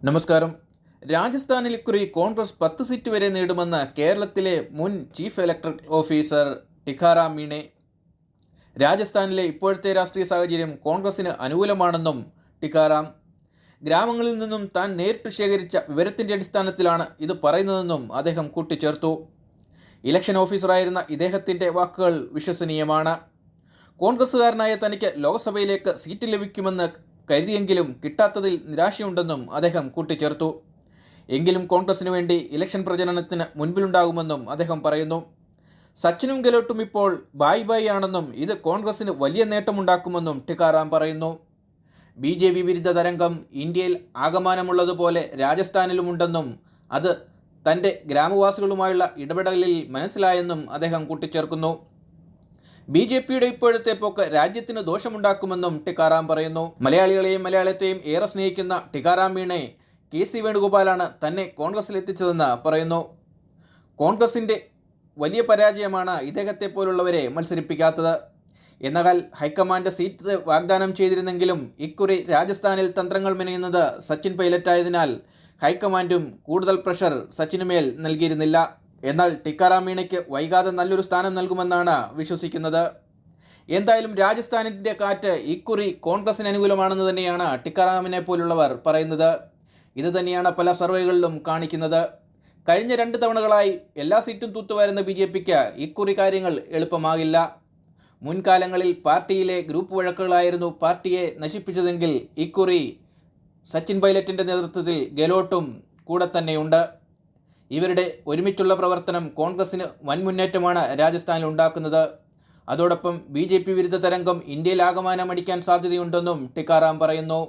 നമസ്കാരം. രാജസ്ഥാനിൽ ഇക്കുറി കോൺഗ്രസ് 10 സീറ്റ് വരെ നേടുമെന്ന് കേരളത്തിലെ മുൻ ചീഫ് ഇലക്ടറൽ ഓഫീസർ ടിക്കാറാം മീണെ. രാജസ്ഥാനിലെ ഇപ്പോഴത്തെ രാഷ്ട്രീയ സാഹചര്യം കോൺഗ്രസിന് അനുകൂലമാണെന്നും ടിക്കാറാം, ഗ്രാമങ്ങളിൽ നിന്നും താൻ നേരിട്ട് ശേഖരിച്ച വിവരത്തിൻ്റെ അടിസ്ഥാനത്തിലാണ് ഇത് പറയുന്നതെന്നും അദ്ദേഹം കൂട്ടിച്ചേർത്തു. ഇലക്ഷൻ ഓഫീസറായിരുന്ന ഇദ്ദേഹത്തിൻ്റെ വാക്കുകൾ വിശ്വസനീയമാണ്. കോൺഗ്രസ്സുകാരനായ തനിക്ക് ലോക്സഭയിലേക്ക് സീറ്റ് ലഭിക്കുമെന്ന് കരുതിയെങ്കിലും കിട്ടാത്തതിൽ നിരാശയുണ്ടെന്നും അദ്ദേഹം കൂട്ടിച്ചേർത്തു. എങ്കിലും കോൺഗ്രസിനു വേണ്ടി ഇലക്ഷൻ പ്രചരണത്തിന് മുൻപിലുണ്ടാകുമെന്നും അദ്ദേഹം പറയുന്നു. സച്ചിനും ഗെലോട്ടും ഇപ്പോൾ ബായ് ബായ് ആണെന്നും ഇത് കോൺഗ്രസിന് വലിയ നേട്ടമുണ്ടാക്കുമെന്നും ടിക്കാറാം പറയുന്നു. BJP വിരുദ്ധ തരംഗം ഇന്ത്യയിൽ ആകമാനമുള്ളതുപോലെ രാജസ്ഥാനിലുമുണ്ടെന്നും അത് തൻ്റെ ഗ്രാമവാസികളുമായുള്ള ഇടപെടലിൽ മനസ്സിലായെന്നും അദ്ദേഹം കൂട്ടിച്ചേർക്കുന്നു. BJPയുടെ ഇപ്പോഴത്തെ പോക്ക് രാജ്യത്തിന് ദോഷമുണ്ടാക്കുമെന്നും ടിക്കാറാം പറയുന്നു. മലയാളികളെയും മലയാളത്തെയും ഏറെ സ്നേഹിക്കുന്ന ടിക്കാറാം മീണെ KC വേണുഗോപാലാണ് തന്നെ കോൺഗ്രസിലെത്തിച്ചതെന്ന് പറയുന്നു. കോൺഗ്രസിൻ്റെ വലിയ പരാജയമാണ് ഇദ്ദേഹത്തെ പോലുള്ളവരെ മത്സരിപ്പിക്കാത്തത്. എന്നാൽ ഹൈക്കമാൻഡ് സീറ്റ് വാഗ്ദാനം ചെയ്തിരുന്നെങ്കിലും ഇക്കുറി രാജസ്ഥാനിൽ തന്ത്രങ്ങൾ മെനയുന്നത് സച്ചിൻ പൈലറ്റായതിനാൽ ഹൈക്കമാൻഡും കൂടുതൽ പ്രഷർ സച്ചിനുമേൽ നൽകിയിരുന്നില്ല. എന്നാൽ ടിക്കാറാം മീണയ്ക്ക് വൈകാതെ നല്ലൊരു സ്ഥാനം നൽകുമെന്നാണ് വിശ്വസിക്കുന്നത്. എന്തായാലും രാജസ്ഥാനിൻ്റെ കാറ്റ് ഇക്കുറി കോൺഗ്രസിന് അനുകൂലമാണെന്ന് തന്നെയാണ് ടിക്കാറാമിനെ പോലുള്ളവർ പറയുന്നത്. ഇത് തന്നെയാണ് പല സർവേകളിലും കാണിക്കുന്നത്. കഴിഞ്ഞ 2 തവണകളായി എല്ലാ സീറ്റും തൂത്തുവാരുന്ന BJPക്ക് ഇക്കുറി കാര്യങ്ങൾ എളുപ്പമാകില്ല. മുൻകാലങ്ങളിൽ പാർട്ടിയിലെ ഗ്രൂപ്പ് വഴക്കുകളായിരുന്നു പാർട്ടിയെ നശിപ്പിച്ചതെങ്കിൽ ഇക്കുറി സച്ചിൻ പൈലറ്റിൻ്റെ നേതൃത്വത്തിൽ ഗെലോട്ടും കൂടെ തന്നെയുണ്ട്. ഇവരുടെ ഒരുമിച്ചുള്ള പ്രവർത്തനം കോൺഗ്രസിന് വൻ മുന്നേറ്റമാണ് രാജസ്ഥാനിൽ ഉണ്ടാക്കുന്നത്. അതോടൊപ്പം BJP വിരുദ്ധ തരംഗം ഇന്ത്യയിൽ ആകമാനം അടിക്കാൻ സാധ്യതയുണ്ടെന്നും ടിക്കാറാം പറയുന്നു.